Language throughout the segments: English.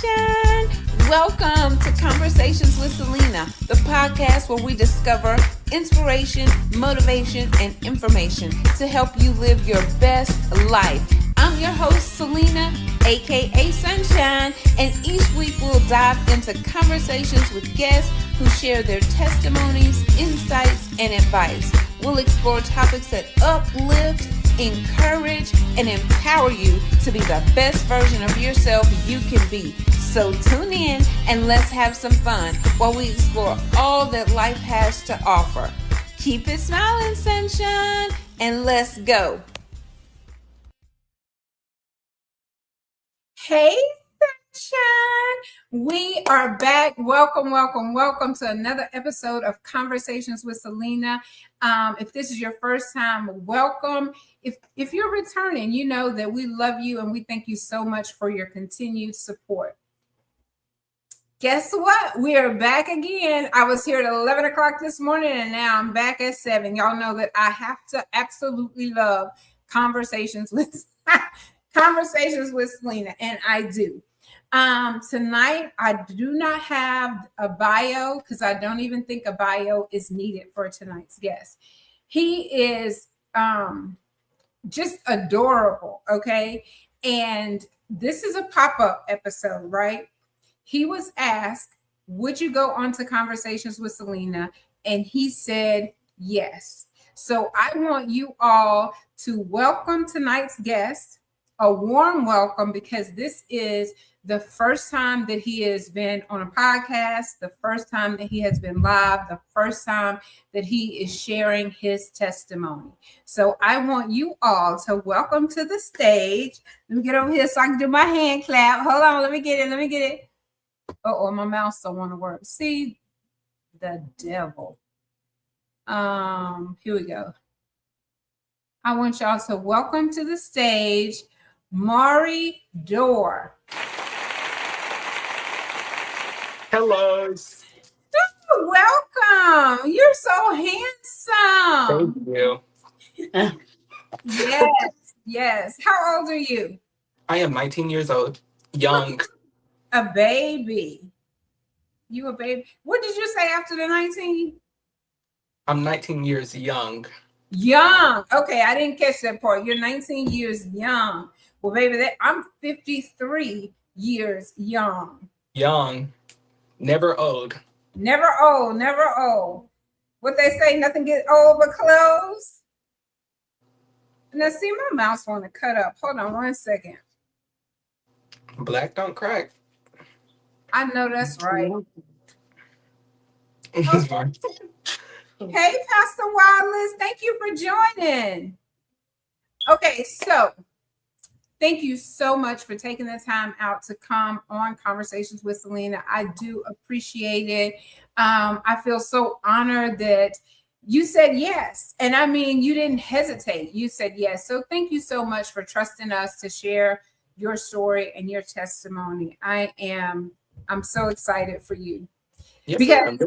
sunshine. Welcome to Conversations with Celena, the podcast where we discover inspiration, motivation, and information to help you live your best life. I'm your host, Celena, aka Sunshine, and each week we'll dive into conversations with guests who share their testimonies, insights, and advice. We'll explore topics that uplift, encourage, and empower you to be the best version of yourself you can be. So tune in and let's have some fun while we explore all that life has to offer. Keep it smiling, sunshine, and let's go. Hey, sunshine. We are back. Welcome to another episode of Conversations with Celena. If this is your first time, welcome. If you're returning, you know that we love you and we thank you so much for your continued support. Guess what? We are back again. I was here at 11 o'clock this morning and now I'm back at 7. Y'all know that I have to absolutely love conversations with Celena, and I do. Tonight, I do not have a bio because I don't even think a bio is needed for tonight's guest. He is just adorable, okay? And this is a pop-up episode, right? He was asked, would you go on to Conversations with Celena? And he said yes. So I want you all to welcome tonight's guest, a warm welcome, because this is the first time that he has been on a podcast, the first time that he has been live, the first time that he is sharing his testimony. So I want you all to welcome to the stage. Let me get over here so I can do my hand clap. Hold on, let me get it. Oh, my mouse don't want to work. See, the devil. Here we go. I want y'all to welcome to the stage Jemoria Dorr. Hello. Welcome. You're so handsome. Thank you. Yes. How old are you? I am 19 years old. Young. A baby. You a baby. What did you say after the 19? I'm 19 years young. Young. Okay, I didn't catch that part. You're 19 years young. Well, baby, I'm 53 years young. Young. Never old. Never old. What they say, nothing gets old but clothes. Now, see, my mouse want to cut up. Hold on 1 second. Black don't crack. I know that's right. Okay. Hey, Pastor Wallace, thank you for joining. Okay, so thank you so much for taking the time out to come on Conversations with Celena. I do appreciate it. I feel so honored that you said yes. And I mean, you didn't hesitate. You said yes. So thank you so much for trusting us to share your story and your testimony. I'm so excited for you. Yes, because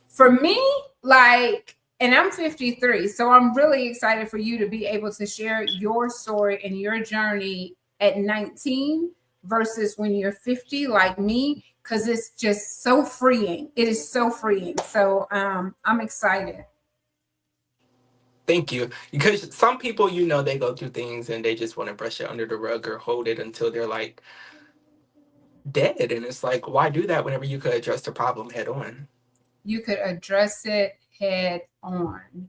for me, and I'm 53, so I'm really excited for you to be able to share your story and your journey at 19 versus when you're 50 like me, because it's just so freeing. It is so freeing. So I'm excited. Thank you. Because some people, they go through things and they just want to brush it under the rug or hold it until they're like dead. And it's like, why do that whenever you could address the problem head on? You could address it head on.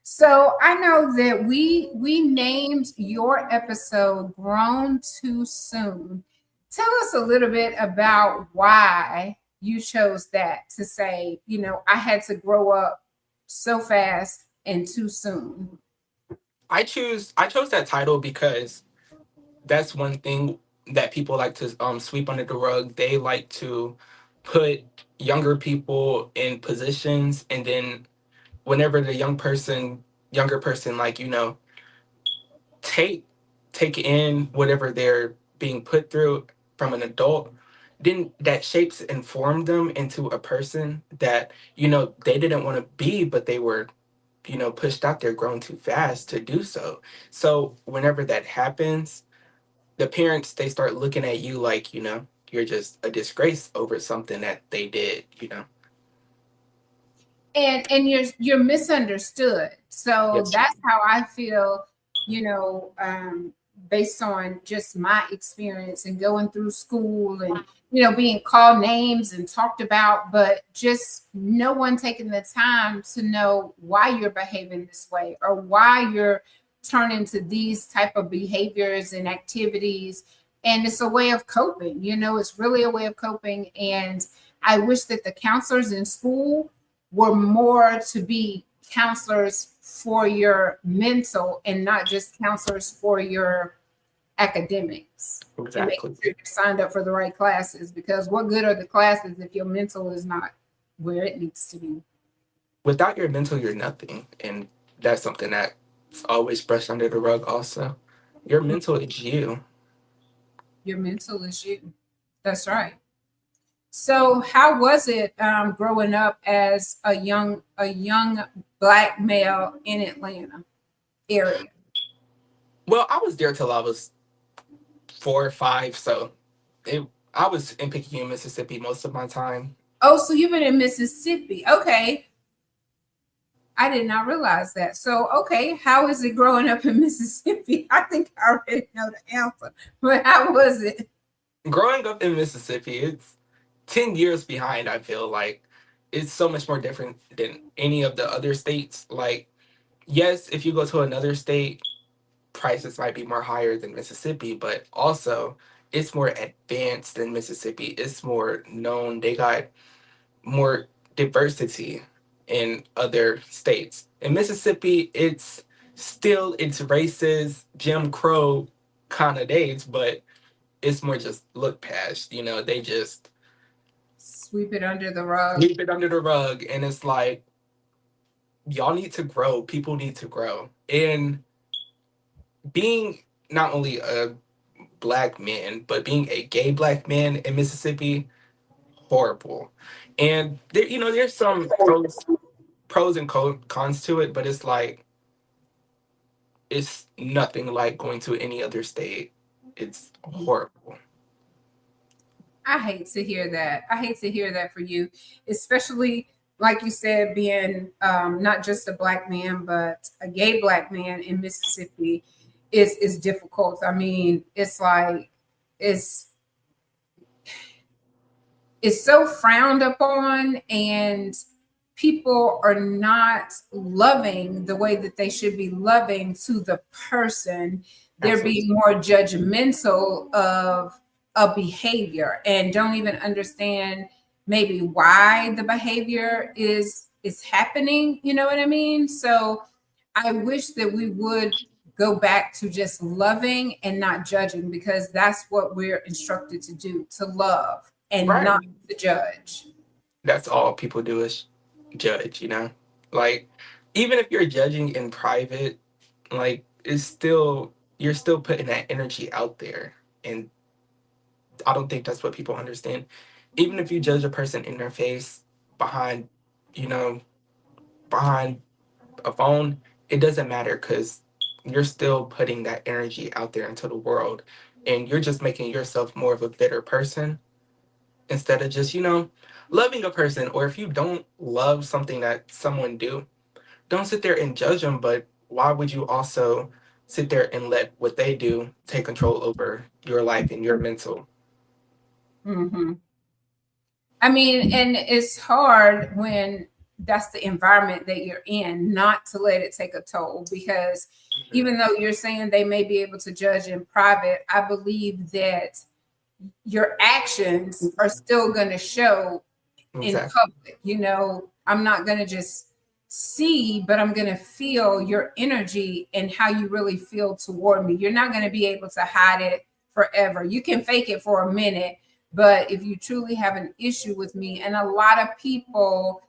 So I know that we named your episode Grown Too Soon. Tell us a little bit about why you chose that to say, I had to grow up so fast and too soon. I chose that title because that's one thing that people like to sweep under the rug. They like to put younger people in positions, and then whenever the younger person take in whatever they're being put through from an adult, then that shapes and forms them into a person that they didn't want to be, but they were pushed out there, grown too fast to do so. So whenever that happens, the parents, they start looking at you like, you're just a disgrace over something that they did, And you're misunderstood. So Yes. that's how I feel, based on just my experience and going through school and being called names and talked about, but just no one taking the time to know why you're behaving this way or why you're turning to these type of behaviors and activities. And it's a way of coping, it's really a way of coping. And I wish that the counselors in school were more to be counselors for your mental and not just counselors for your academics, and making Exactly. sure you're signed up for the right classes, because what good are the classes if your mental is not where it needs to be? Without your mental, you're nothing. And that's something that's always brushed under the rug also. Your mental is you. Your mental is you. That's right. So how was it growing up as a young Black male in Atlanta area? Well, I was there till I was 4 or 5, so it, I was in Picayune, Mississippi most of my time. Oh, so you've been in Mississippi. Okay. I did not realize that. So, okay, how is it growing up in Mississippi? I think I already know the answer, but how was it? Growing up in Mississippi, it's 10 years behind, I feel like. It's so much more different than any of the other states. Like, yes, if you go to another state, prices might be more higher than Mississippi, but also it's more advanced than Mississippi. It's more known. They got more diversity in other states. In Mississippi, it's racist, Jim Crow kind of days, but it's more just look past. They just Sweep it under the rug. sweep it under the rug, and it's like y'all need to grow. People need to grow, and being not only a Black man, but being a gay Black man in Mississippi, horrible. And there's some pros and cons to it, but it's like it's nothing like going to any other state. It's horrible. I hate to hear that. I hate to hear that for you, especially like you said, being not just a Black man, but a gay Black man in Mississippi is difficult. I mean, it's like it's it's so frowned upon, and people are not loving the way that they should be loving to the person. They're Absolutely. being more judgmental of a behavior and don't even understand maybe why the behavior is happening. You know what I mean? So I wish that we would go back to just loving and not judging, because that's what we're instructed to do, to love and Right. not to judge. That's all people do is judge. Like, even if you're judging in private, like, you're still putting that energy out there. And I don't think that's what people understand. Even if you judge a person in their face behind, you know, behind a phone, it doesn't matter because you're still putting that energy out there into the world, and you're just making yourself more of a bitter person instead of just, loving a person. Or if you don't love something that someone do, don't sit there and judge them, but why would you also sit there and let what they do take control over your life and your mental? Hmm. I mean, and it's hard when that's the environment that you're in, not to let it take a toll, because Mhm. even though you're saying they may be able to judge in private, I believe that your actions are still going to show in Exactly. public. I'm not going to just see, but I'm going to feel your energy and how you really feel toward me. You're not going to be able to hide it forever. You can fake it for a minute, but if you truly have an issue with me, and a lot of people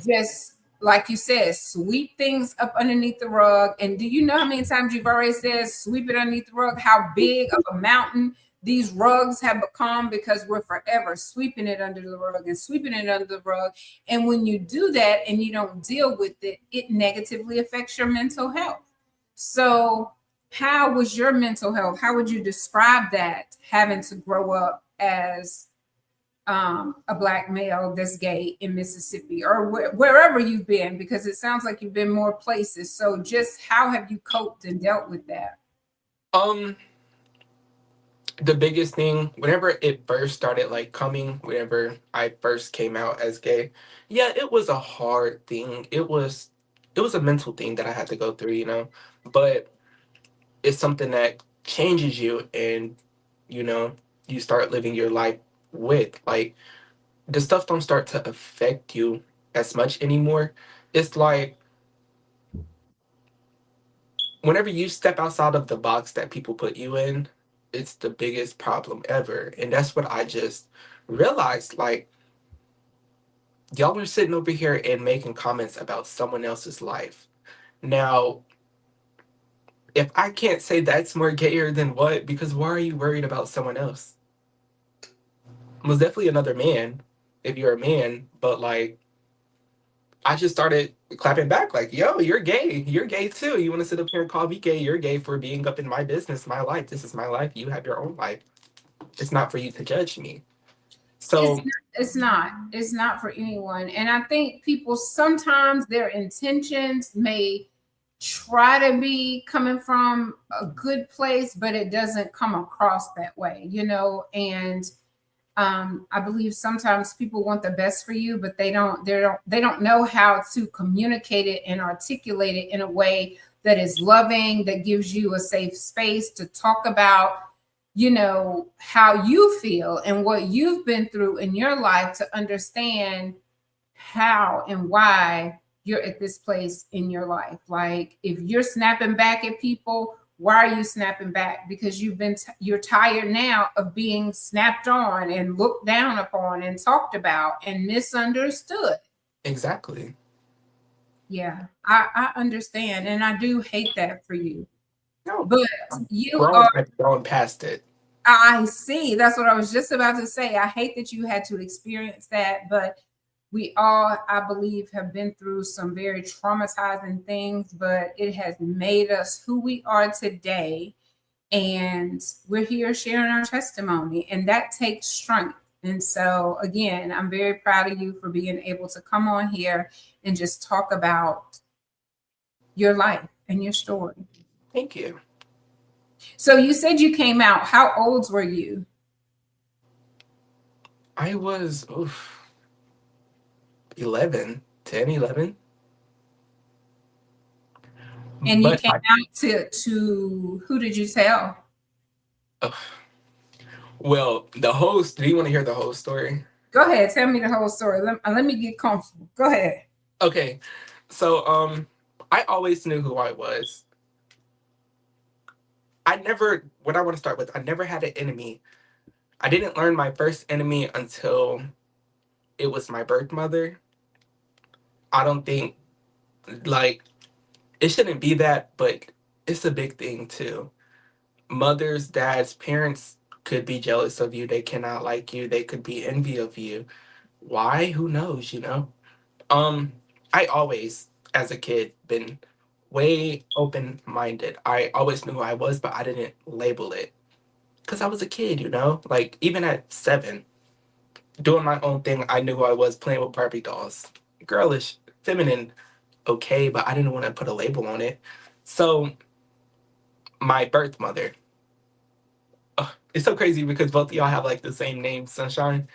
just, like you said, sweep things up underneath the rug. And do you know how many times you've already said sweep it underneath the rug? How big of a mountain these rugs have become, because we're forever sweeping it under the rug and sweeping it under the rug. And when you do that and you don't deal with it, it negatively affects your mental health. So how was your mental health? How would you describe that, having to grow up as a black male that's gay in Mississippi or wherever you've been? Because it sounds like you've been more places. So just how have you coped and dealt with that? Um, the biggest thing, whenever it first started like coming, whenever I first came out as gay, yeah, it was a hard thing. It was a mental thing that I had to go through, But it's something that changes you, and you know, you start living your life with. Like, the stuff don't start to affect you as much anymore. It's like whenever you step outside of the box that people put you in, it's the biggest problem ever. And that's what I just realized. Like, y'all are sitting over here and making comments about someone else's life. Now, if I can't say that's more gayer than what, because why are you worried about someone else? Was definitely another man if you're a man, but like, I just started clapping back, like, yo, you're gay. You're gay too. You want to sit up here and call me gay? You're gay for being up in my business, my life. This is my life. You have your own life. It's not for you to judge me. It's So, not for anyone. And I think people sometimes their intentions may try to be coming from a good place, but it doesn't come across that way. And I believe sometimes people want the best for you, but they don't know how to communicate it and articulate it in a way that is loving, that gives you a safe space to talk about how you feel and what you've been through in your life, to understand how and why you're at this place in your life. Like, if you're snapping back at people, why are you snapping back? Because you're tired now of being snapped on and looked down upon and talked about and misunderstood. exactly. Yeah, I understand, and I do hate that for you. No, But I'm you grown. are I've grown past it. I see. That's what I was just about to say. I hate that you had to experience that, but we all, I believe, have been through some very traumatizing things, but it has made us who we are today. And we're here sharing our testimony, and that takes strength. And so, again, I'm very proud of you for being able to come on here and just talk about your life and your story. Thank you. So, you said you came out. How old were you? I was 11, 10, 11. And you But came out to who did you tell? uh, well, the host, do you want to hear the whole story? Go ahead, tell me the whole story. Let me get comfortable. Go ahead. Okay. So, I always knew who I was. What I want to start with, I never had an enemy. I didn't learn my first enemy until it was my birth mother. I don't think, like, it shouldn't be that, but it's a big thing too. Mothers, dads, parents could be jealous of you. They cannot like you. They could be envy of you. Why? Who knows? Um, I always, as a kid, been way open minded. I always knew who I was, but I didn't label it because I was a kid. Like, even at 7, doing my own thing, I knew who I was, playing with Barbie dolls. Girlish, feminine, okay, but I didn't want to put a label on it. So, my birth mother, it's so crazy because both of y'all have like the same name, Sunshine.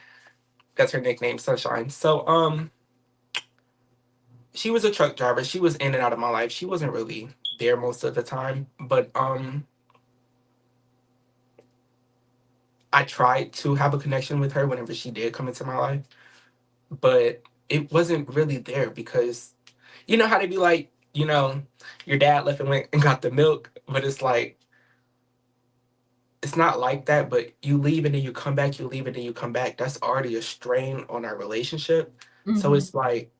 That's her nickname, Sunshine. So, she was a truck driver. She was in and out of my life. She wasn't really there most of the time, but I tried to have a connection with her whenever she did come into my life, but it wasn't really there because you know how they be like, your dad left and went and got the milk, but it's like it's not like that, but you leave and then you come back, you leave and then you come back. That's already a strain on our relationship. So Mhm. it's like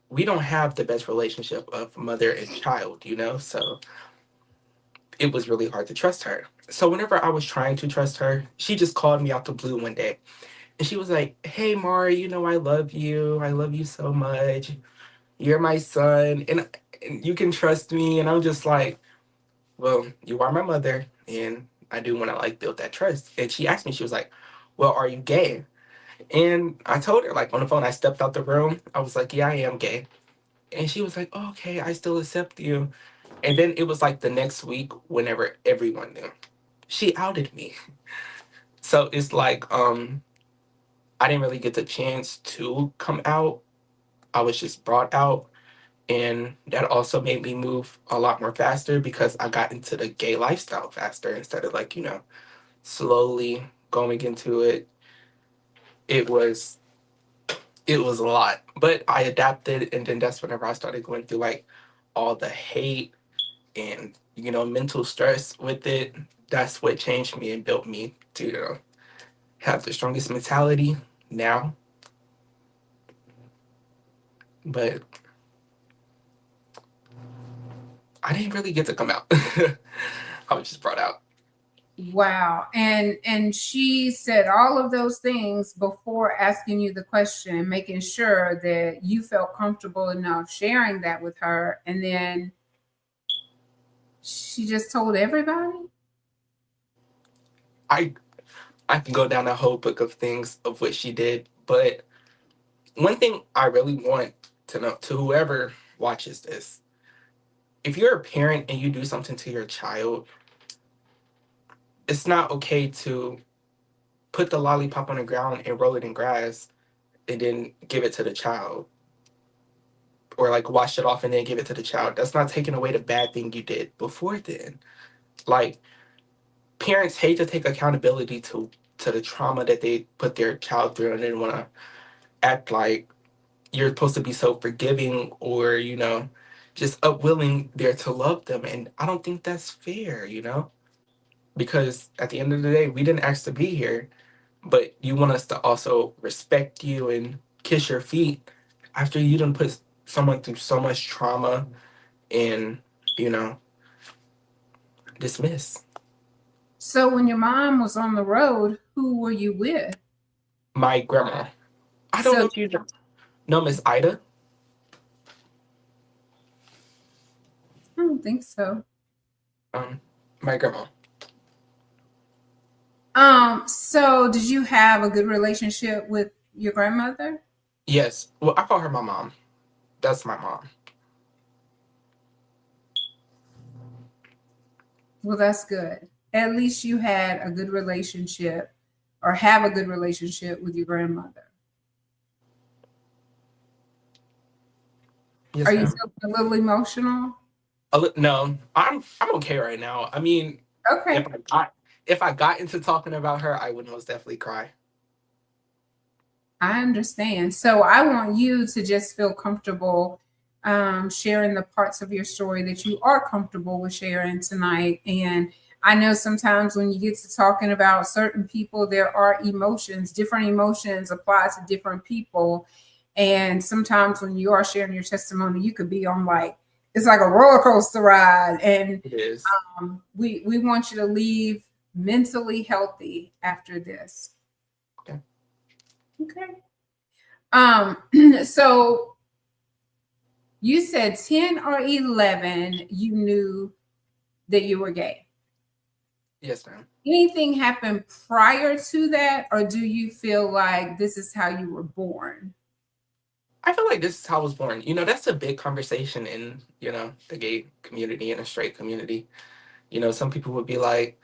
we don't have the best relationship of mother and child. So it was really hard to trust her. So whenever I was trying to trust her, she just called me out the blue one day. And she was like, "Hey Mari, I love you. I love you so much. You're my son and you can trust me." And I'm just like, "Well, you are my mother and I do want to like build that trust." And she asked me, she was like, well, are you gay? And I told her, like, on the phone. I stepped out the room. I was like, yeah, I am gay. And she was like, oh, okay, I still accept you. And then it was like the next week, whenever everyone knew, she outed me. So it's like, I didn't really get the chance to come out. I was just brought out. And that also made me move a lot more faster because I got into the gay lifestyle faster instead of, like, slowly going into it. It was it was a lot. But I adapted, and then that's whenever I started going through, like, all the hate and, mental stress with it. That's what changed me and built me to, have the strongest mentality now. But I didn't really get to come out. I was just brought out. Wow. And she said all of those things before asking you the question, making sure that you felt comfortable enough sharing that with her. And then she just told everybody. I I can go down a whole book of things of what she did, but one thing I really want to know to whoever watches this, if you're a parent and you do something to your child, it's not okay to put the lollipop on the ground and roll it in grass and then give it to the child, or like wash it off and then give it to the child. That's not taking away the bad thing you did before then. Like, parents hate to take accountability to the trauma that they put their child through and then want to act like you're supposed to be so forgiving or, just upwilling there to love them. And I don't think that's fair, because at the end of the day, we didn't ask to be here, but you want us to also respect you and kiss your feet after you done put someone through so much trauma and, you know, dismiss. So when your mom was on the road, who were you with? My grandma. I don't So know if you know Miss Ida. I don't think so. Um, my grandma. So did you have a good relationship with your grandmother? Yes. Well, I call her my mom. That's my mom. Well, that's good. At least you had a good relationship or have a good relationship with your grandmother. Are Yes, you ma'am. feeling a little emotional? No, I'm okay right now. I mean, Okay. if I got into talking about her, I would most definitely cry. I understand. So I want you to just feel comfortable sharing the parts of your story that you are comfortable with sharing tonight. And I know sometimes when you get to talking about certain people, there are emotions, different emotions apply to different people. And sometimes when you are sharing your testimony, you could be on like, it's like a roller coaster ride. And It is. we want you to leave mentally healthy after this. Okay. Okay. So you said 10 or 11, you knew that you were gay. Yes, ma'am. Anything happened prior to that, or do you feel like this is how you were born? I feel like this is how I was born. That's a big conversation in, the gay community and the straight community. Some people would be like,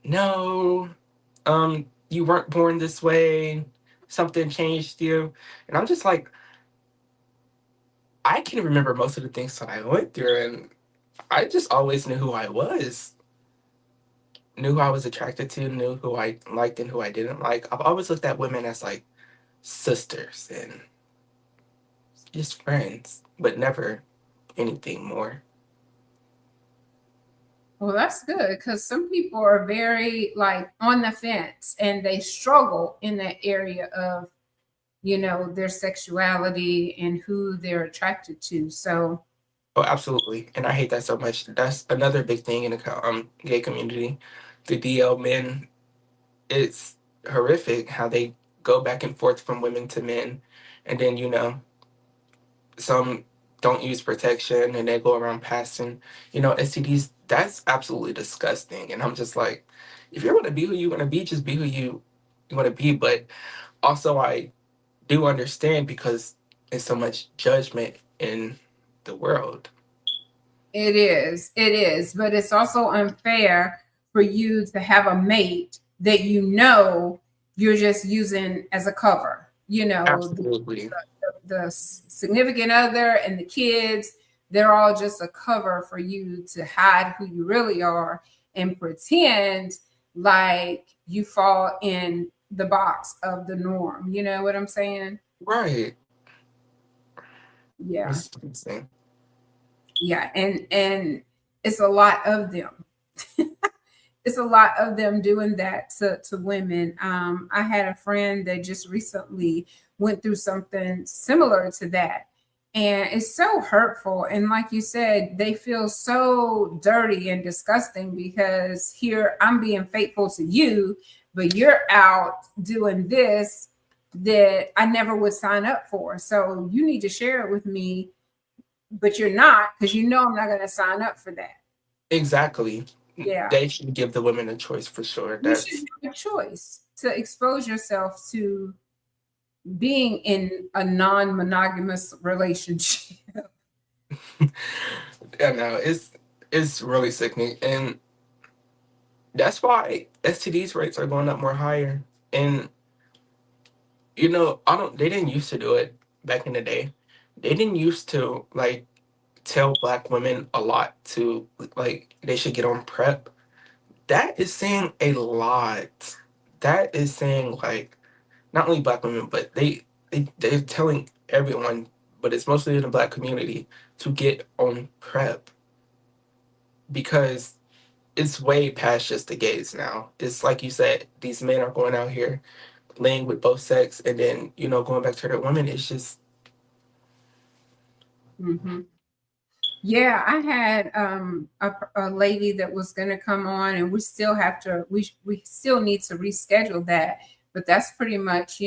no, you weren't born this way. Something changed you. And I'm just like, I can remember most of the things that I went through, and I just always knew who I was, knew who I was attracted to, knew who I liked and who I didn't like. I've always looked at women as like sisters and just friends, but never anything more. Well, that's good because some people are very like on the fence and they struggle in that area of, their sexuality and who they're attracted to. So, Oh, absolutely. And I hate that so much. That's another big thing in the gay community. The DL men, it's horrific how they go back and forth from women to men. And then, some don't use protection and they go around passing, STDs. That's absolutely disgusting. And I'm just like, if you're going to be who you want to be, just be who you want to be. But also, I do understand because there's so much judgment in the world. It is, but it's also unfair for you to have a mate that you know you're just using as a cover. You know, Absolutely. the significant other and the kids, they're all just a cover for you to hide who you really are and pretend like you fall in the box of the norm. You know what I'm saying? Right. Yeah. It's insane. Yeah. And it's a lot of them. It's a lot of them doing that to women. I had a friend that just recently went through something similar to that. And it's so hurtful. And like you said, they feel so dirty and disgusting because here I'm being faithful to you, but you're out doing this that I never would sign up for. So you need to share it with me, but you're not because you know I'm not going to sign up for that. Exactly. Yeah. They should give the women a choice for sure. You should That's have a choice to expose yourself to being in a non-monogamous relationship. yeah, no, it's really sickening, and that's why STDs rates are going up more higher. And I don't. They didn't used to do it back in the day. They didn't used to like tell black women a lot to like they should get on prep. That is saying a lot. That is saying like not only black women, but they're telling everyone, but it's mostly in the black community to get on prep because it's way past just the gays now. It's like you said, these men are going out here laying with both sex and then, going back to their women. It's just, Mhm. Yeah, I had a lady that was going to come on, and we still have to we still need to reschedule that. But that's pretty much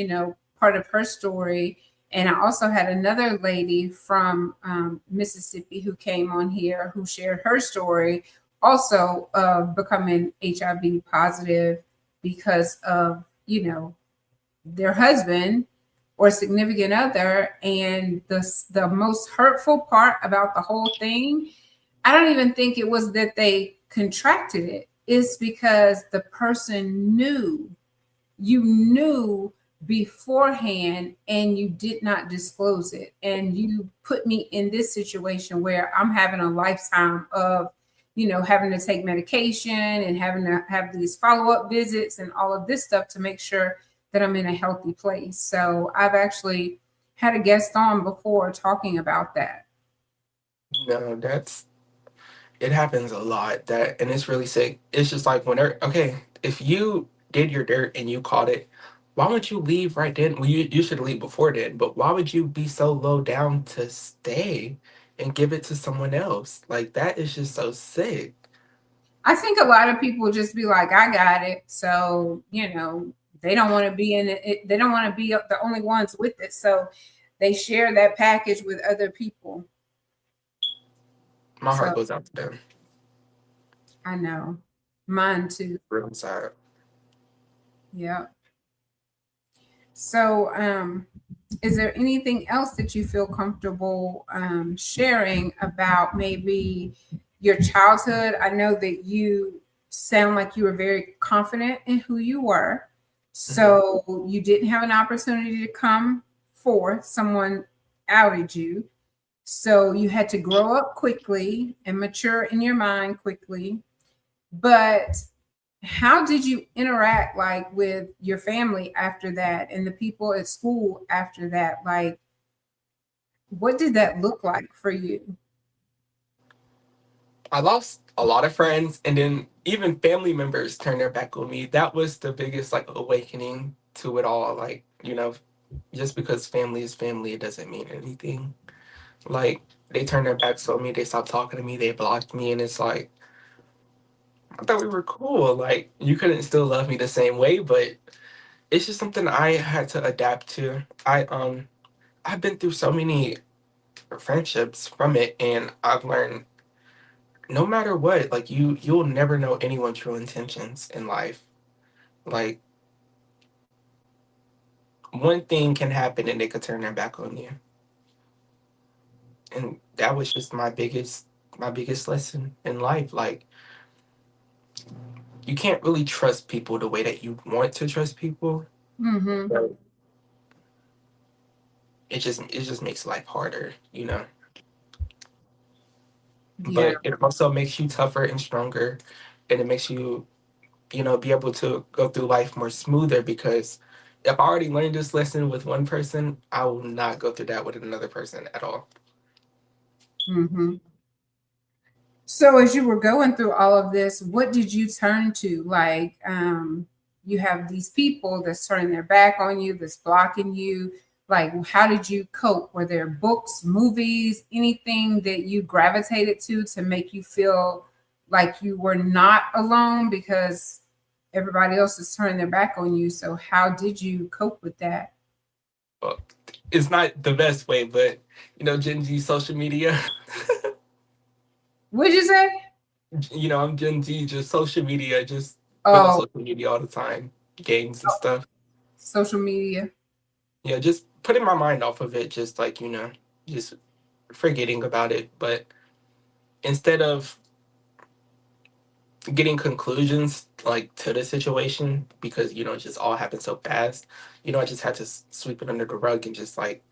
part of her story. And I also had another lady from Mississippi who came on here who shared her story, also of becoming HIV positive because of their husband or significant other. And the most hurtful part about the whole thing, I don't even think it was that they contracted it. It's because the person you knew beforehand and you did not disclose it. And you put me in this situation where I'm having a lifetime of having to take medication and having to have these follow-up visits and all of this stuff to make sure that I'm in a healthy place. So I've actually had a guest on before talking about that. no, it happens a lot and it's really sick. It's just like okay, if you did your dirt and you caught it, why would you leave right then? Well, you should leave before then, but why would you be so low down to stay and give it to someone else? Like, that is just so sick. I think a lot of people just be like, I got it. So, they don't want to be in it. They don't want to be the only ones with it. So they share that package with other people. My So heart goes out to them. I know. Mine too. Real sad. Yeah. So, is there anything else that you feel comfortable sharing about maybe your childhood? I know that you sound like you were very confident in who you were. Mhm. So you didn't have an opportunity to come forth. Someone outed you. So you had to grow up quickly and mature in your mind quickly. But how did you interact like with your family after that and the people at school after that? Like, what did that look like for you? I lost a lot of friends, and then even family members turned their back on me. That was the biggest like awakening to it all. Like, just because family is family, it doesn't mean anything. Like, they turned their backs on me, they stopped talking to me, they blocked me, and it's like, I thought we were cool. Like, you couldn't still love me the same way, but it's just something I had to adapt to. I've been through so many friendships from it, and I've learned no matter what, like, you'll never know anyone's true intentions in life. Like, one thing can happen and they could turn their back on you. And that was just my biggest lesson in life. Like, you can't really trust people the way that you want to trust people. Mm-hmm. So it just makes life harder. Yeah. But it also makes you tougher and stronger, and it makes you be able to go through life more smoother, because if I already learned this lesson with one person, I will not go through that with another person at all. Mm-hmm. So as you were going through all of this, what did you turn to? Like, you have these people that's turning their back on you, that's blocking you. Like, how did you cope? Were there books, movies, anything that you gravitated to make you feel like you were not alone because everybody else is turning their back on you? So how did you cope with that? Well, it's not the best way, but Gen Z social media. What'd you say? I'm Gen Z, just social media, just been on Oh, social media all the time, games and stuff. social media. Yeah, just putting my mind off of it, just like, just forgetting about it. But instead of getting conclusions like to the situation, because, it just all happened so fast, I just had to sweep it under the rug and just like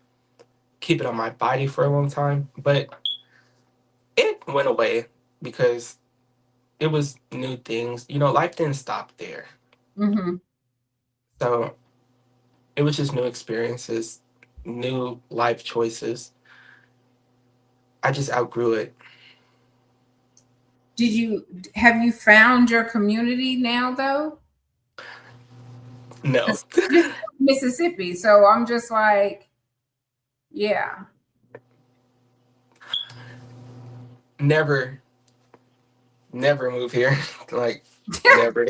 keep it on my body for a long time. But it went away because it was new things. Life didn't stop there. Mm-hmm. So it was just new experiences, new life choices. I just outgrew it. Have you found your community now though? No, 'Cause you're from Mississippi, so I'm just like, yeah. never, never move here. Like, never.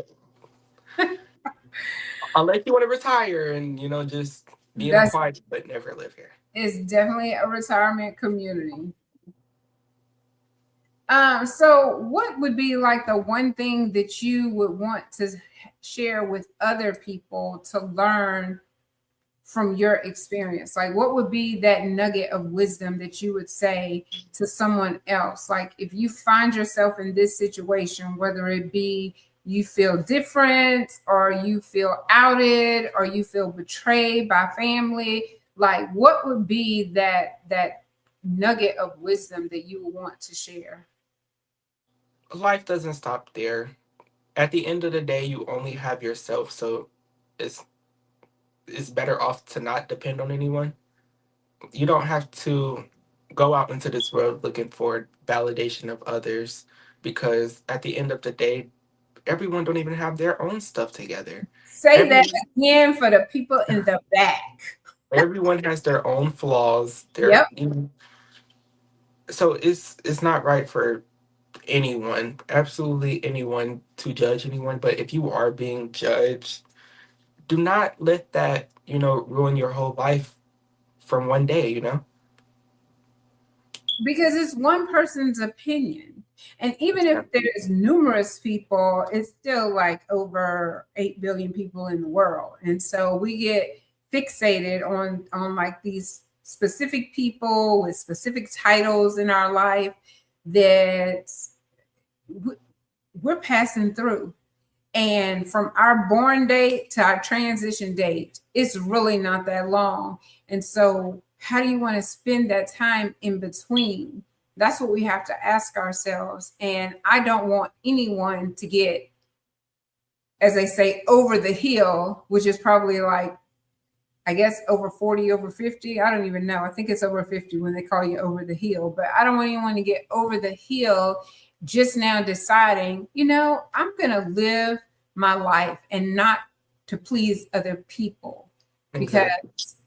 Unless you want to retire and, just be in a That's quiet, but never live here. it's definitely a retirement community. So what would be like the one thing that you would want to share with other people to learn from your experience? Like, what would be that nugget of wisdom that you would say to someone else? Like, if you find yourself in this situation, whether it be you feel different, or you feel outed, or you feel betrayed by family, like, what would be that nugget of wisdom that you would want to share? Life doesn't stop there. At the end of the day, you only have yourself, so it's it's better off to not depend on anyone. You don't have to go out into this world looking for validation of others, because at the end of the day, everyone don't even have their own stuff together. Say that Everyone again for the people in the back. everyone has their own flaws. Yep. So it's not right for anyone, absolutely anyone, to judge anyone. But if you are being judged, do not let that, ruin your whole life from one day. Because it's one person's opinion. And even if there's numerous people, it's still like over 8 billion people in the world. And so we get fixated on like these specific people with specific titles in our life that we're passing through. And from our born date to our transition date, it's really not that long. And so, how do you want to spend that time in between? That's what we have to ask ourselves. And I don't want anyone to get, as they say, over the hill, which is probably like, I guess, over 40, over 50. I don't even know. I think it's over 50 when they call you over the hill. But I don't want anyone to get over the hill just now deciding, I'm going to live my life and not to please other people. Because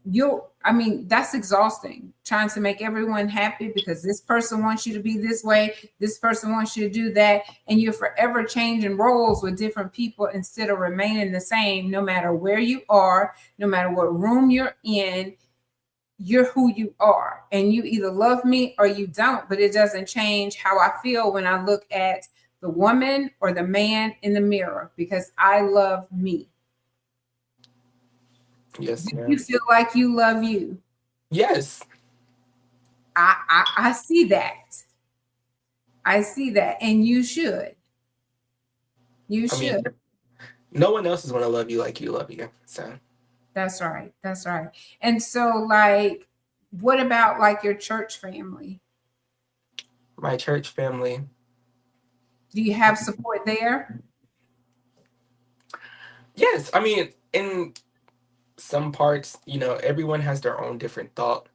Exactly. that's exhausting, trying to make everyone happy because this person wants you to be this way, this person wants you to do that, and you're forever changing roles with different people instead of remaining the same. No matter where you are, no matter what room you're in, you're who you are, and you either love me or you don't. But it doesn't change how I feel when I look at the woman or the man in the mirror, because I love me. Yes, Do you ma'am. feel like you love you? Yes. I see that. I see that. And you should. You I should. mean, no one else is going to love you like you love you. So, That's right. That's right. And so, like, what about like your church family? my church family, Do you have support there? yes. I mean, in some parts, everyone has their own different thought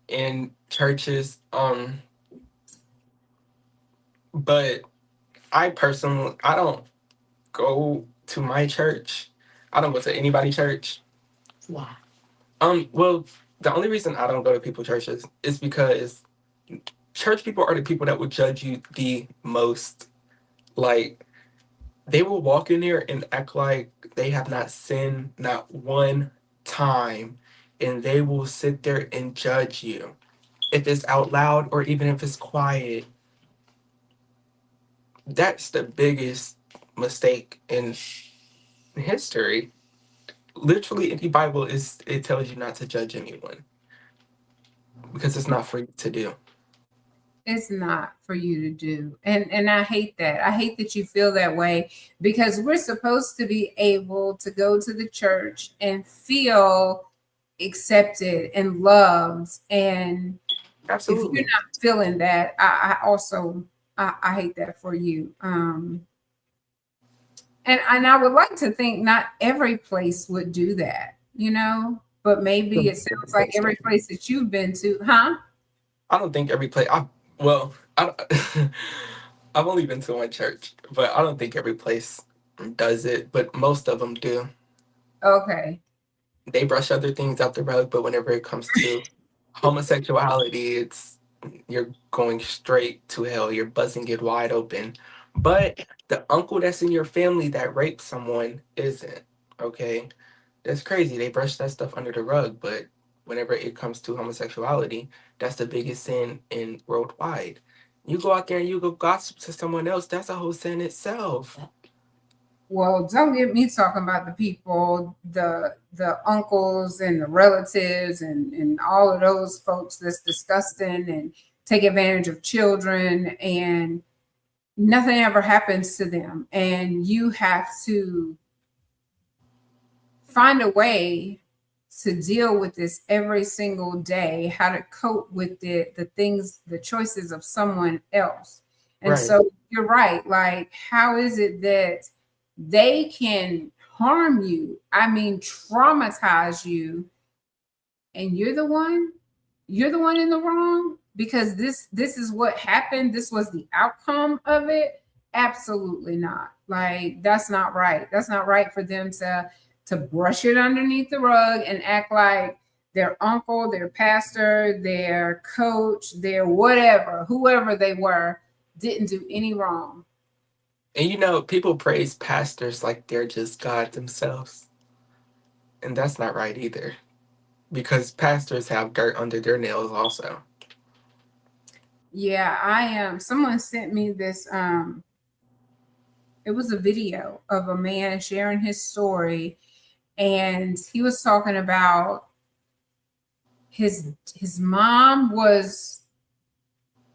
in churches. But I personally, I don't go to my church. I don't go to anybody's church. Why? Well, the only reason I don't go to people's churches is because church people are the people that would judge you the most. Like, they will walk in there and act like they have not sinned not one time, and they will sit there and judge you if it's out loud or even if it's quiet. That's the biggest mistake in history. Literally in the Bible is it tells you not to judge anyone because it's not for you to do. It's not for you to do. And I hate that. I hate that you feel that way because we're supposed to be able to go to the church and feel accepted and loved. And if you're Absolutely. not feeling that, I also I hate that for you. And I would like to think not every place would do that, but maybe it sounds like every place that you've been to, huh? I don't think every place. Well, I don't, I've only been to one church, but I don't think every place does it. But most of them do. Okay. They brush other things out the rug, but whenever it comes to homosexuality, it's you're going straight to hell. You're buzzing it wide open. But the uncle that's in your family that raped someone isn't. Okay, that's crazy. They brush that stuff under the rug, but whenever it comes to homosexuality, that's the biggest sin in worldwide. You go out there and you go gossip to someone else, that's a whole sin itself. Well, don't get me talking about the people, the uncles and the relatives and all of those folks that's disgusting and take advantage of children and nothing ever happens to them. And you have to find a way to deal with this every single day, how to cope with the things, the choices of someone else. And Right. so you're right. Like, how is it that they can harm you? I mean, traumatize you, and you're the one in the wrong because this is what happened. This was the outcome of it. Absolutely not. Like, that's not right. That's not right for them to brush it underneath the rug and act like their uncle, their pastor, their coach, their whatever, whoever they were, didn't do any wrong. And people praise pastors like they're just God themselves. And that's not right either. Because pastors have dirt under their nails also. Yeah, I am. Someone sent me this. It was a video of a man sharing his story, and he was talking about his mom was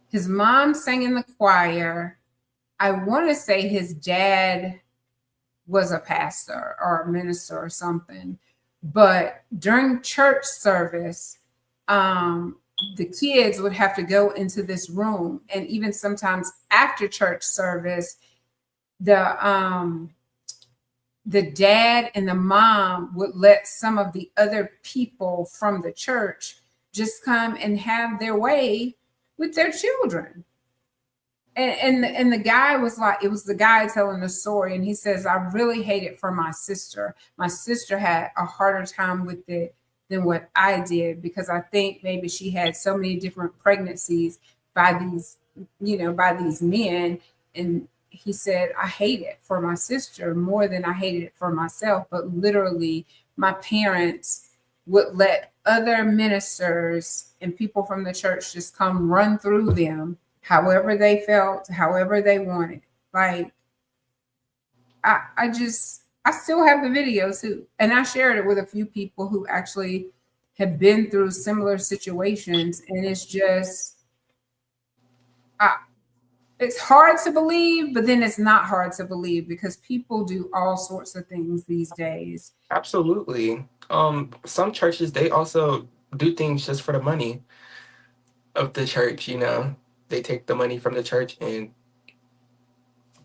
his mom sang in the choir. I want to say his dad was a pastor or a minister or something. But during church service, the kids would have to go into this room. And even sometimes after church service, the the dad and the mom would let some of the other people from the church just come and have their way with their children. And the guy was like, it was the guy telling the story, and he says, I really hate it for my sister. My sister had a harder time with it than what I did because I think maybe she had so many different pregnancies by these men. And he said, I hate it for my sister more than I hated it for myself. But literally, my parents would let other ministers and people from the church just come run through them however they felt, however they wanted. Like, I I still have the video too. And I shared it with a few people who actually have been through similar situations. And it's just, it's hard to believe, but then it's not hard to believe because people do all sorts of things these days. Absolutely. Some churches, they also do things just for the money of the church, you know. They take the money from the church and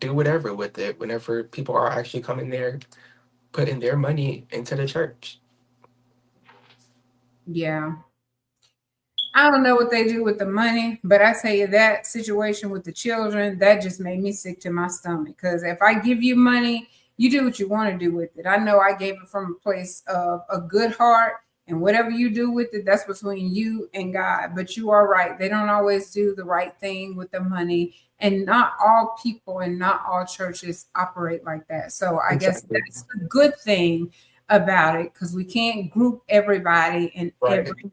do whatever with it whenever people are actually coming there, putting their money into the church. Yeah. I don't know what they do with the money, but I tell you that situation with the children, that just made me sick to my stomach. Because if I give you money, you do what you want to do with it. I know I gave it from a place of a good heart, and whatever you do with it, that's between you and God. But you are right. They don't always do the right thing with the money. And not all people and not all churches operate like that. So I guess Exactly. that's the good thing about it, because we can't group everybody in Right. every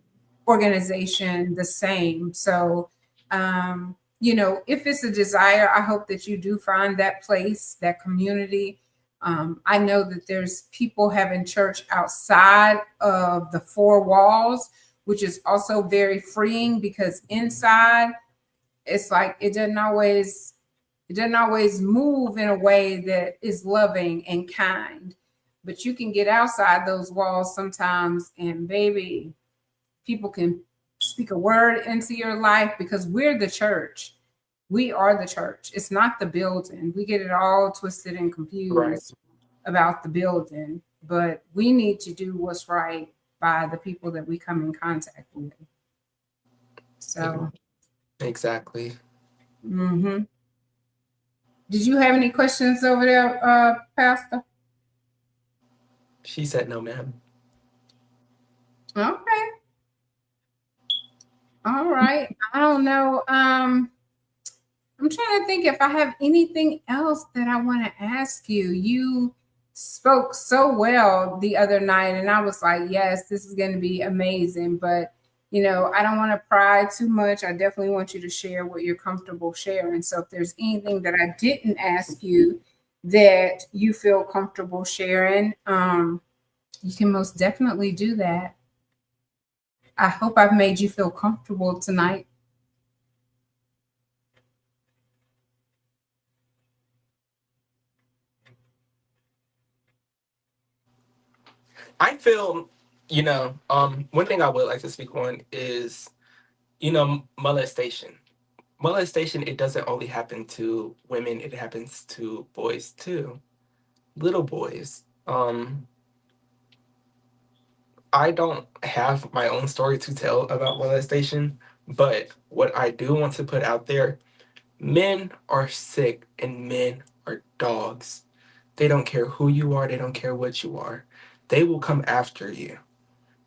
organization the same. So, if it's a desire, I hope that you do find that place, that community. I know that there's people having church outside of the four walls, which is also very freeing because inside it's like it doesn't always move in a way that is loving and kind. But you can get outside those walls sometimes, and baby, people can speak a word into your life because we're the church. We are the church. It's not the building. We get it all twisted and Right. confused about the building, but we need to do what's right by the people that we come in contact with. So, Exactly. did you have any questions over there, Pastor? She said no, ma'am. Okay. All right. I don't know. I'm trying to think if I have anything else that I want to ask you. You spoke so well the other night, and I was like, yes, this is going to be amazing. But, I don't want to pry too much. I definitely want you to share what you're comfortable sharing. So if there's anything that I didn't ask you that you feel comfortable sharing, you can most definitely do that. I hope I've made you feel comfortable tonight. I feel, one thing I would like to speak on is, molestation. Molestation, it doesn't only happen to women, it happens to boys too. Little boys. I don't have my own story to tell about molestation, but what I do want to put out there, men are sick and men are dogs. They don't care who you are, they don't care what you are. They will come after you.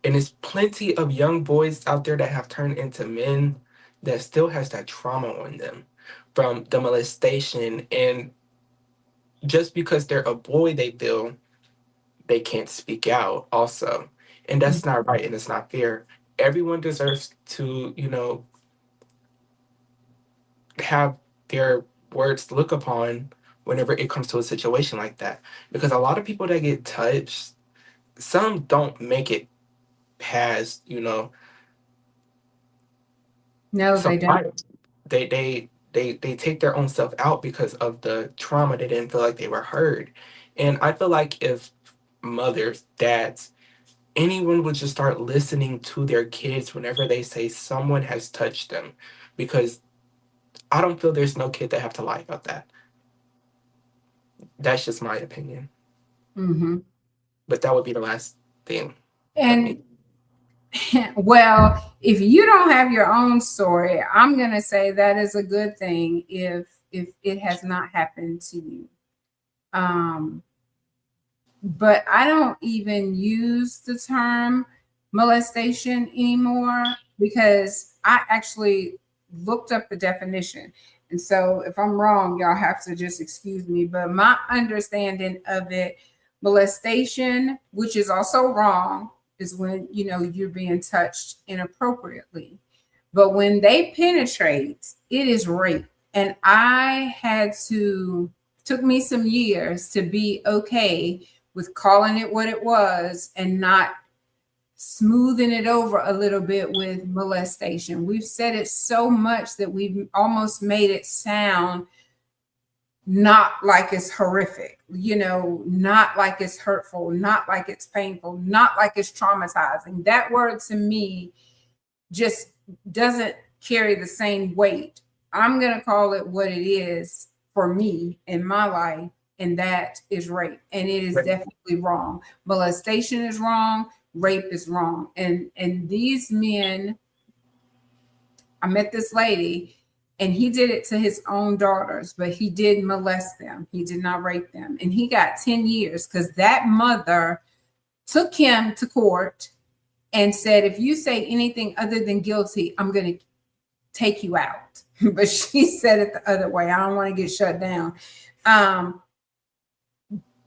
And there's plenty of young boys out there that have turned into men that still has that trauma on them from the molestation. And just because they're a boy, they feel they can't speak out also. And that's not right and it's not fair. Everyone deserves to, have their words looked upon whenever it comes to a situation like that. Because a lot of people that get touched, some don't make it past, No, some they don't. life. They take their own self out because of the trauma. They didn't feel like they were heard. And I feel like if mothers, dads, anyone would just start listening to their kids whenever they say someone has touched them, because I don't feel there's no kid that have to lie about that. That's just my opinion. Mm-hmm. But that would be the last thing of me. And well, if you don't have your own story, I'm gonna say that is a good thing if it has not happened to you. Um, but I don't even use the term molestation anymore because I actually looked up the definition. And so if I'm wrong, y'all have to just excuse me. But my understanding of it, molestation, which is also wrong, is when you're being touched inappropriately. But when they penetrate, it is rape. And I had to took me some years to be okay with calling it what it was and not smoothing it over a little bit with molestation. We've said it so much that we've almost made it sound not like it's horrific, not like it's hurtful, not like it's painful, not like it's traumatizing. That word to me just doesn't carry the same weight. I'm going to call it what it is for me in my life, and that is rape. And it is definitely wrong. Molestation is wrong. Rape is wrong. And these men, I met this lady, and he did it to his own daughters, but he did molest them. He did not rape them. And he got 10 years because that mother took him to court and said, if you say anything other than guilty, I'm going to take you out. But she said it the other way. I don't want to get shut down.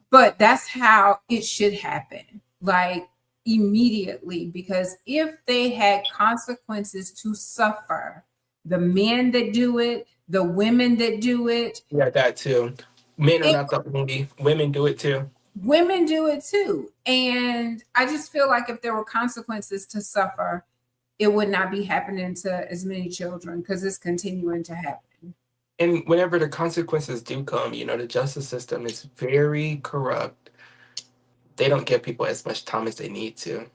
But that's how it should happen, like immediately, because if they had consequences to suffer, the men that do it, the women that do it. Yeah, that too. Men are not the only, women do it too. Women do it too. And I just feel like if there were consequences to suffer, it would not be happening to as many children because it's continuing to happen. And whenever the consequences do come, the justice system is very corrupt. They don't give people as much time as they need to.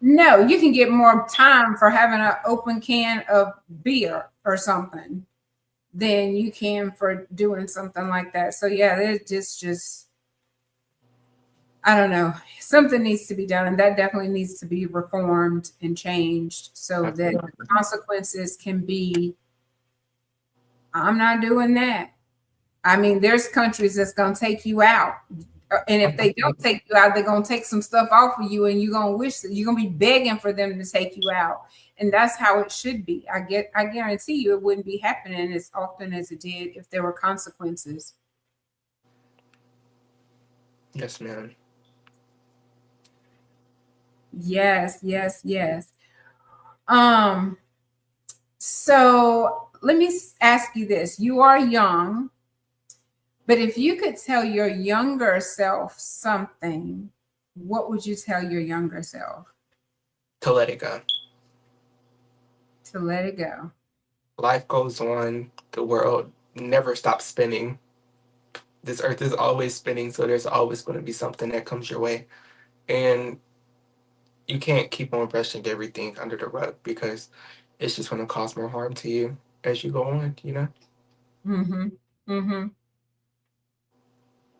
No, you can get more time for having an open can of beer or something than you can for doing something like that. So yeah, it's just I don't know. Something needs to be done, and that definitely needs to be reformed and changed so that the consequences can be, I'm not doing that. I mean, there's countries that's going to take you out. And if they don't take you out, they're going to take some stuff off of you, and you're going to wish that you're going to be begging for them to take you out. And that's how it should be. I guarantee you it wouldn't be happening as often as it did if there were consequences. Yes, ma'am. Yes. So let me ask you this. You are young, but if you could tell your younger self something, what would you tell your younger self? To let it go. To let it go. Life goes on. The world never stops spinning. This earth is always spinning, so there's always going to be something that comes your way. And you can't keep on brushing everything under the rug because it's just going to cause more harm to you as you go on,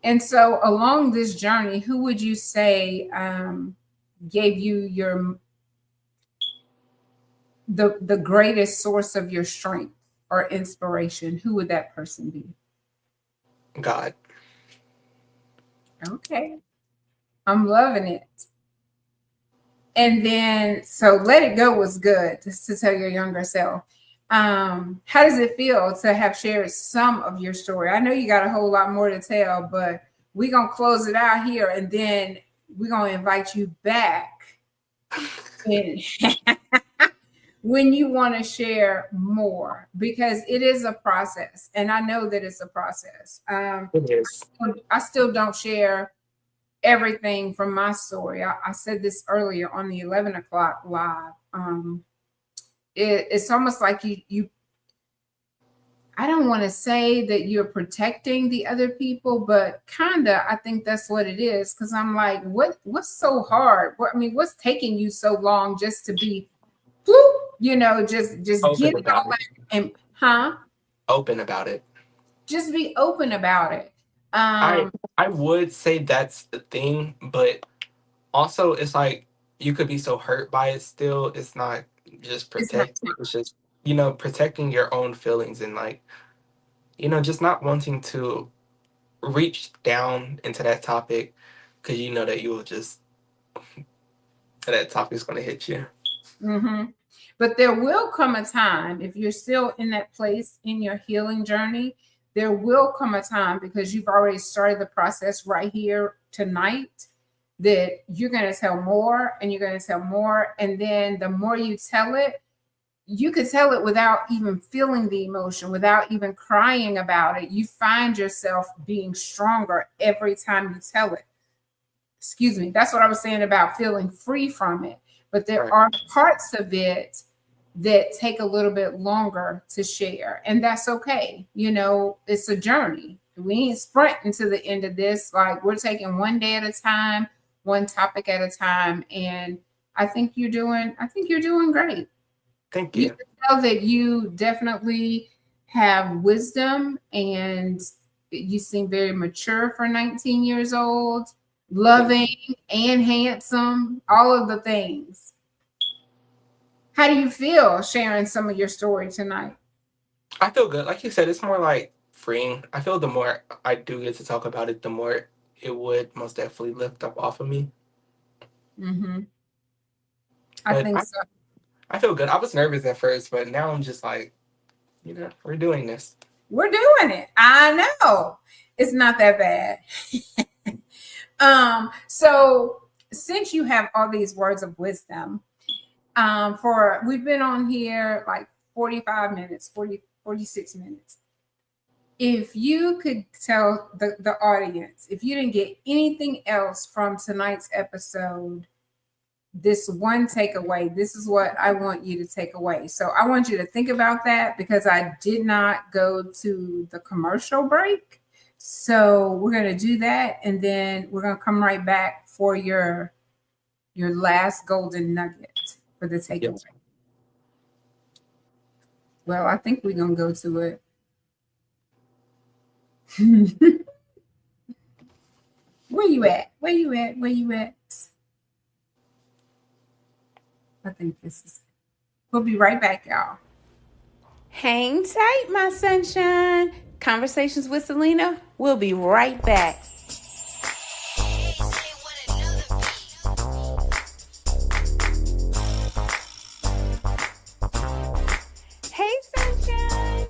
And so along this journey, who would you say gave you the greatest source of your strength or inspiration? Who would that person be? God. Okay. I'm loving it. And then, so let it go was good, just to tell your younger self. How does it feel to have shared some of your story? I know you got a whole lot more to tell, but we're going to close it out here, and then we're going to invite you back when you want to share more, because it is a process. And I know that it's a process. It is. I still don't share everything from my story. I said this earlier on the 11 o'clock live. It's almost like you I don't want to say that you're protecting the other people, but kinda I think that's what it is. Cause I'm like, what's so hard? What's taking you so long just to be just Open get it all out and open about it. Just be open about it. I would say that's the thing, but also it's like you could be so hurt by it still. It's not just protecting. It's just, protecting your own feelings and just not wanting to reach down into that topic because you know that you will just that topic is going to hit you. But there will come a time, if you're still in that place in your healing journey, there will come a time, because you've already started the process right here tonight, that you're going to tell more and you're going to tell more. And then the more you tell it, you could tell it without even feeling the emotion, without even crying about it. You find yourself being stronger every time you tell it. excuse me, that's what I was saying about feeling free from it. But there Right. are parts of it that take a little bit longer to share, and that's okay. You know, it's a journey. We ain't sprinting to the end of this. Like, we're taking one day at a time, one topic at a time. And I think you're doing great. Thank You you. can tell that you definitely have wisdom, and you seem very mature for 19 years old, Thank loving you. and handsome, all of the things. How do you feel sharing some of your story tonight? I feel good. Like you said, it's more like freeing. I feel the more I do get to talk about it, the more it would most definitely lift up off of me. Mm-hmm. I But think so. I feel good. I was nervous at first, but now I'm just like, we're doing this. We're doing it. I know. It's not that bad. So since you have all these words of wisdom, for we've been on here like 45 minutes, 46 minutes. If you could tell the audience, if you didn't get anything else from tonight's episode, this one takeaway, this is what I want you to take away. So I want you to think about that, because I did not go to the commercial break. So we're going to do that, and then we're going to come right back for your last golden nugget for the takeaway. Yes. Well, I think we're going to go to it. Where you at? Where you at? Where you at? I think this is. We'll be right back, y'all. Hang tight, my sunshine. Conversations with Celena. We'll be right back. Hey, sunshine.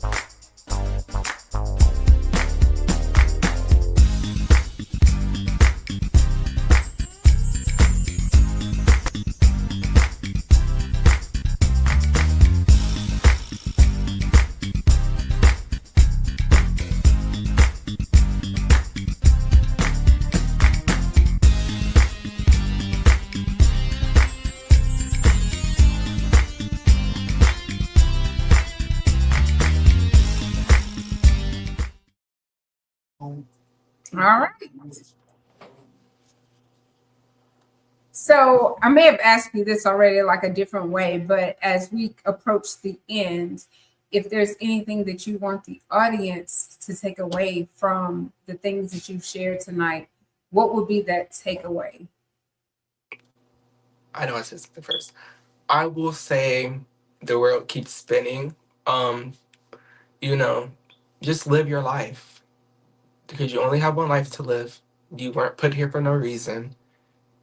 All right. So I may have asked you this already, like a different way, but as we approach the end, if there's anything that you want the audience to take away from the things that you've shared tonight, what would be that takeaway? I know I said something first. I will say the world keeps spinning. Um, you know, just live your life because you only have one life to live. You weren't put here for no reason.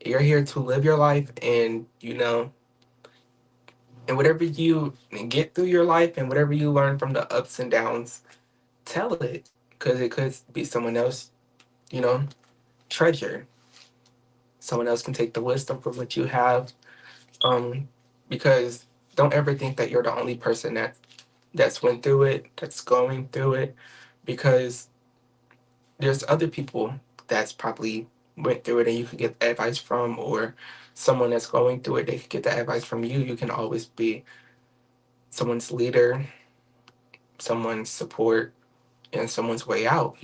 You're here to live your life, and whatever you get through your life and whatever you learn from the ups and downs, tell it because it could be someone else, you know, treasure. Someone else can take the wisdom from what you have. Um, because don't ever think that you're the only person that's went through it, that's going through it, because there's other people that's probably went through it and you could get advice from, or someone that's going through it, they could get that advice from you. You can always be someone's leader, someone's support, and someone's way out.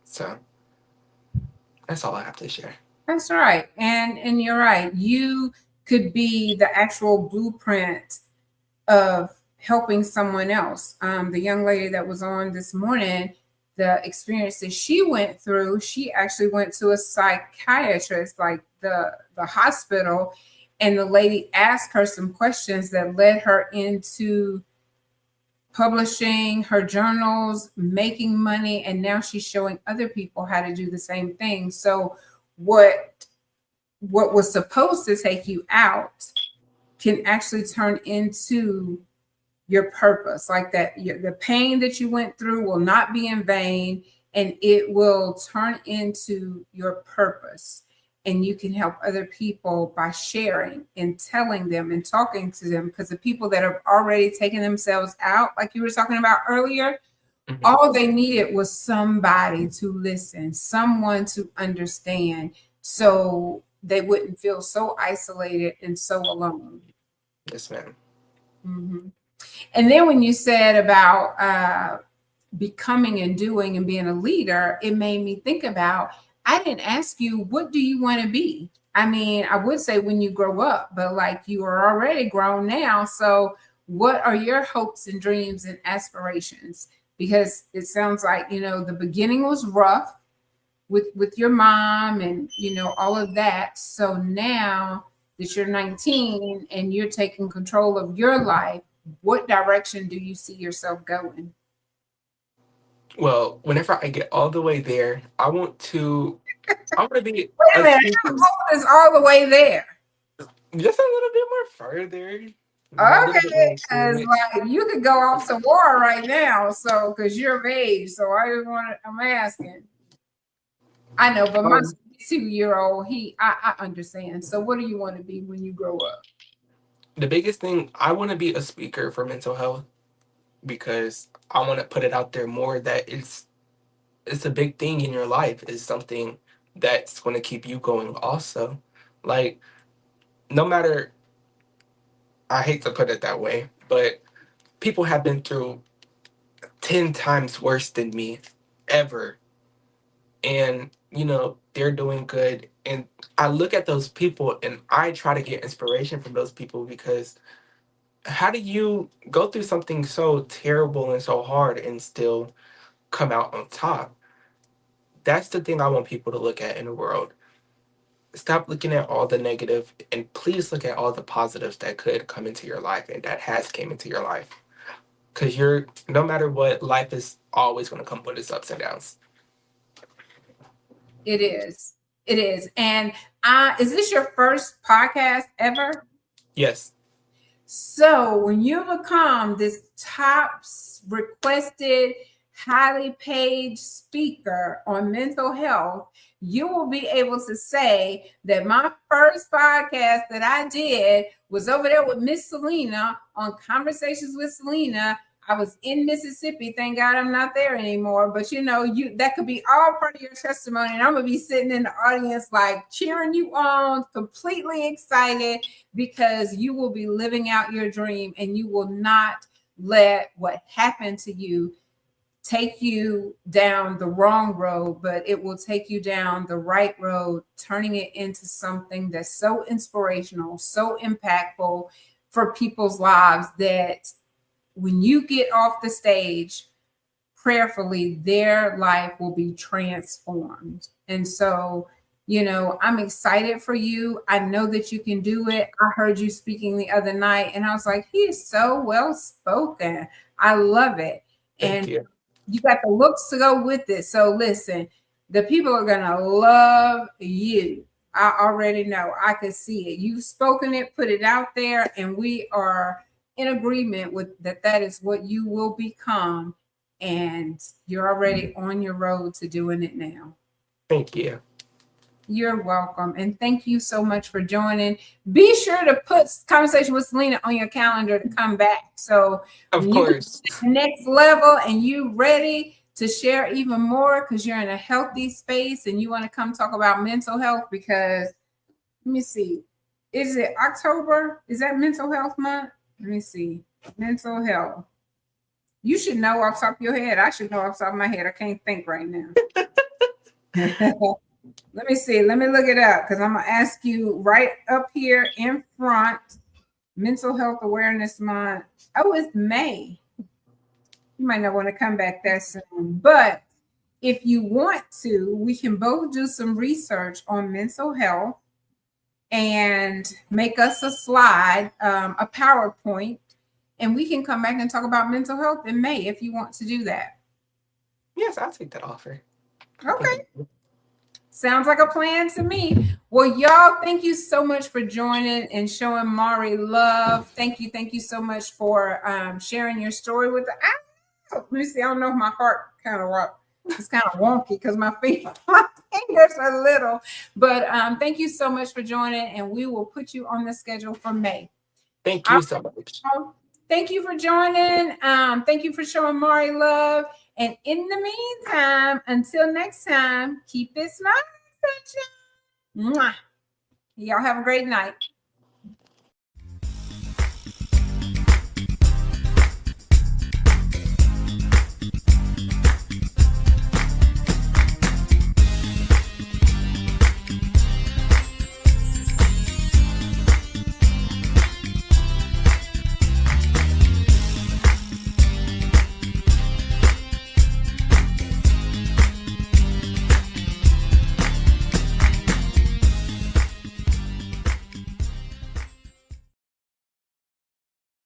So that's all I have to share. That's right. And you're right. You could be the actual blueprint of helping someone else. The young lady that was on this morning, the experience that she went through, she actually went to a psychiatrist, like the hospital, and the lady asked her some questions that led her into publishing her journals, making money, and now she's showing other people how to do the same thing. So what was supposed to take you out can actually turn into your purpose. Like that, the pain that you went through will not be in vain, and it will turn into your purpose. And you can help other people by sharing and telling them and talking to them, because the people that have already taken themselves out, like you were talking about earlier, Mhm. all they needed was somebody to listen, someone to understand, so they wouldn't feel so isolated and so alone. Yes, ma'am. Mm-hmm. And then when you said about becoming and doing and being a leader, it made me think about, I didn't ask you, what do you want to be? I mean, I would say when you grow up, but like you are already grown now. So what are your hopes and dreams and aspirations? Because it sounds like, the beginning was rough with your mom and, all of that. So now that you're 19 and you're taking control of your life, what direction do you see yourself going? Well, whenever I get all the way there, I want to be Wait a a minute, speaker how old is all the way there? just a little bit more further, a little bit Okay, more because experience. like you could go off to war right now, so because you're of age. So I just I'm asking. I know, but my Um, 2-year-old, I understand. So what do you want to be when you grow up? the biggest thing, I want to be a speaker for mental health because I want to put it out there more that it's a big thing in your life. It's something that's going to keep you going also. Like, no matter, I hate to put it that way, but people have been through 10 times worse than me ever. And, they're doing good. And I look at those people and I try to get inspiration from those people because how do you go through something so terrible and so hard and still come out on top? That's the thing I want people to look at in the world. Stop looking at all the negative and please look at all the positives that could come into your life and that has came into your life. Because no matter what, life is always going to come with its ups and downs. It is. It is. And is this your first podcast ever? Yes. So when you become this top requested, highly paid speaker on mental health, you will be able to say that my first podcast that I did was over there with Miss Celena on Conversations with Celena. I was in Mississippi. Thank God I'm not there anymore. But that could be all part of your testimony. And I'm gonna be sitting in the audience like cheering you on, completely excited, because you will be living out your dream and you will not let what happened to you take you down the wrong road, but it will take you down the right road, turning it into something that's so inspirational, so impactful for people's lives that when you get off the stage, prayerfully, their life will be transformed. And so, I'm excited for you. I know that you can do it. I heard you speaking the other night and I was like, he is so well spoken. I love it. Thank And you. you got the looks to go with it. So listen, the people are going to love you. I already know. I could see it. You've spoken it, put it out there, and we are in agreement with that. That is what you will become. And you're already on your road to doing it now. Thank you. You're welcome. And thank you so much for joining. Be sure to put Conversation with Celena on your calendar to come back. So Of when you get course. to the next level and you ready to share even more because you're in a healthy space and you want to come talk about mental health, because let me see. Is it October? Is that mental health month? Let me see. Mental health. You should know off the top of your head. I should know off the top of my head. I can't think right now. Let me see. Let me look it up because I'm going to ask you right up here in front. Mental Health Awareness Month. Oh, it's May. You might not want to come back that soon. But if you want to, we can both do some research on mental health and make us a slide, a PowerPoint, and we can come back and talk about mental health in May if you want to do that. Yes, I'll take that offer. Okay. Sounds like a plan to me. Well, y'all, thank you so much for joining and showing Mari love. Thank you so much for sharing your story with us. Let me see. I don't know if my heart kind of rocked. It's kind of wonky because my fingers are little. But thank you so much for joining, and we will put you on the schedule for May. Thank you so much. Thank you for joining. Thank you for showing Mari love. And in the meantime, until next time, keep it smiling, sunshine. Mwah. Y'all have a great night.